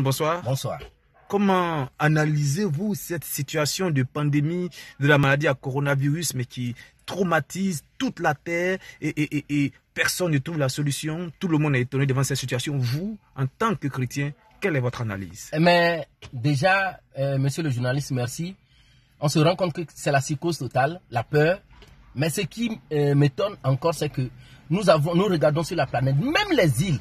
bonsoir. Bonsoir. Comment analysez-vous cette situation de pandémie de la maladie à coronavirus, mais qui traumatise toute la Terre et personne ne trouve la solution? Tout le monde est étonné devant cette situation. Vous, en tant que chrétien, quelle est votre analyse? Mais déjà, monsieur le journaliste, merci. On se rend compte que c'est la psychose totale, la peur. Mais ce qui m'étonne encore, c'est que nous regardons sur la planète, même les îles,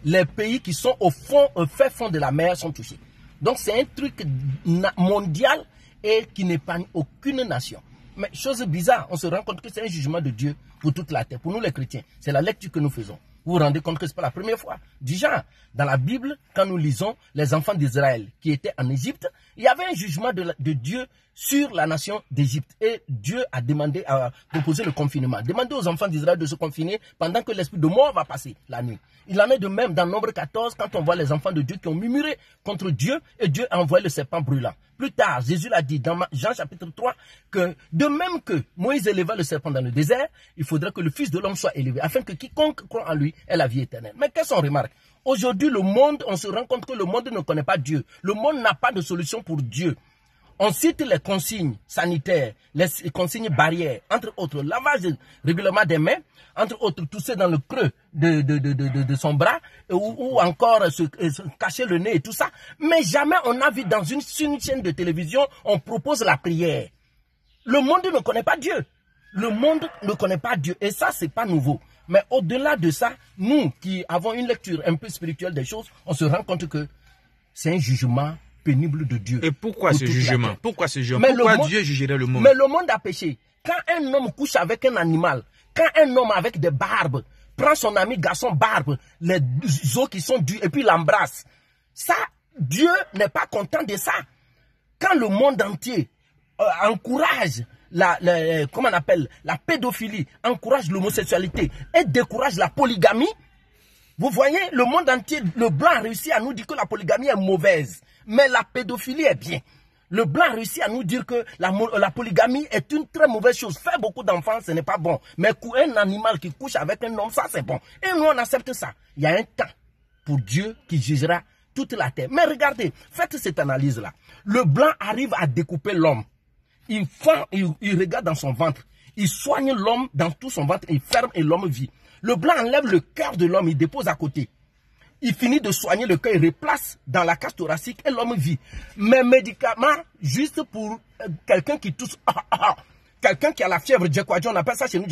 les pays qui sont au fin fond de la mer sont touchés. Donc c'est un truc mondial et qui n'épargne aucune nation. Mais chose bizarre, on se rend compte que c'est un jugement de Dieu pour toute la terre, pour nous les chrétiens. C'est la lecture que nous faisons. Vous vous rendez compte que ce n'est pas la première fois. Du genre, dans la Bible, quand nous lisons les enfants d'Israël qui étaient en Égypte, il y avait un jugement de Dieu sur la nation d'Égypte. Et Dieu a proposé le confinement. Demandez aux enfants d'Israël de se confiner pendant que l'esprit de mort va passer la nuit. Il en est de même dans Nombre 14, quand on voit les enfants de Dieu qui ont murmuré contre Dieu et Dieu a envoyé le serpent brûlant. Plus tard, Jésus l'a dit dans Jean chapitre 3 que de même que Moïse éleva le serpent dans le désert, il faudrait que le Fils de l'homme soit élevé afin que quiconque croit en lui ait la vie éternelle. Mais qu'est-ce qu'on remarque? Aujourd'hui, le monde, on se rend compte que le monde ne connaît pas Dieu. Le monde n'a pas de solution pour Dieu. On cite les consignes sanitaires, les consignes barrières, entre autres, lavage régulièrement des mains, entre autres, tousser dans le creux de son bras, ou encore se cacher le nez et tout ça. Mais jamais on a vu dans une chaîne de télévision, on propose la prière. Le monde ne connaît pas Dieu. Le monde ne connaît pas Dieu. Et ça, c'est pas nouveau. Mais au-delà de ça, nous qui avons une lecture un peu spirituelle des choses, on se rend compte que c'est un jugement pénible de Dieu. Et pourquoi ce jugement? Pourquoi ce jugement? Pourquoi Dieu jugerait le monde? Mais le monde a péché. Quand un homme couche avec un animal, quand un homme avec des barbes prend son ami garçon barbe, les os qui sont dus et puis l'embrasse, ça, Dieu n'est pas content de ça. Quand le monde entier encourage comment on appelle, la pédophilie, encourage l'homosexualité et décourage la polygamie, vous voyez, le monde entier, le blanc a réussi à nous dire que la polygamie est mauvaise, mais la pédophilie est bien. Le blanc a réussi à nous dire que la polygamie est une très mauvaise chose. Faire beaucoup d'enfants, ce n'est pas bon. Mais un animal qui couche avec un homme, ça c'est bon. Et nous, on accepte ça. Il y a un temps pour Dieu qui jugera toute la terre. Mais regardez, faites cette analyse-là. Le blanc arrive à découper l'homme. Il regarde dans son ventre. Il soigne l'homme dans tout son ventre. Il ferme et l'homme vit. Le blanc enlève le cœur de l'homme, il dépose à côté. Il finit de soigner le cœur, il replace dans la cage thoracique et l'homme vit. Mais médicaments, juste pour quelqu'un qui tousse, quelqu'un qui a la fièvre, on appelle ça chez nous,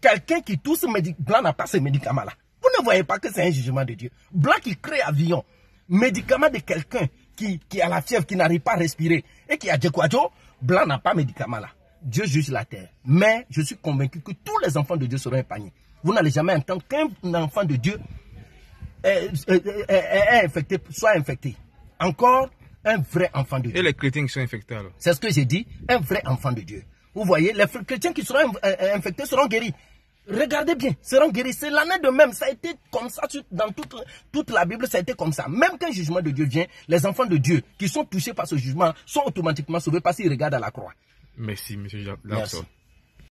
quelqu'un qui tousse, blanc n'a pas ces médicaments-là. Vous ne voyez pas que c'est un jugement de Dieu. Blanc qui crée avion, médicament de quelqu'un qui a la fièvre, qui n'arrive pas à respirer et qui a blanc n'a pas médicament là. Dieu juge la terre. Mais je suis convaincu que tous les enfants de Dieu seront épargnés. Vous n'allez jamais entendre qu'un enfant de Dieu soit infecté. Encore un vrai enfant de Dieu. Et les chrétiens qui sont infectés alors? C'est ce que j'ai dit, un vrai enfant de Dieu. Vous voyez, les chrétiens qui seront infectés seront guéris. Regardez bien, seront guéris. C'est l'année de même. Ça a été comme ça dans toute la Bible, ça a été comme ça. Même qu'un jugement de Dieu vient, les enfants de Dieu qui sont touchés par ce jugement sont automatiquement sauvés parce qu'ils regardent à la croix. Merci, M. Lapson. Merci.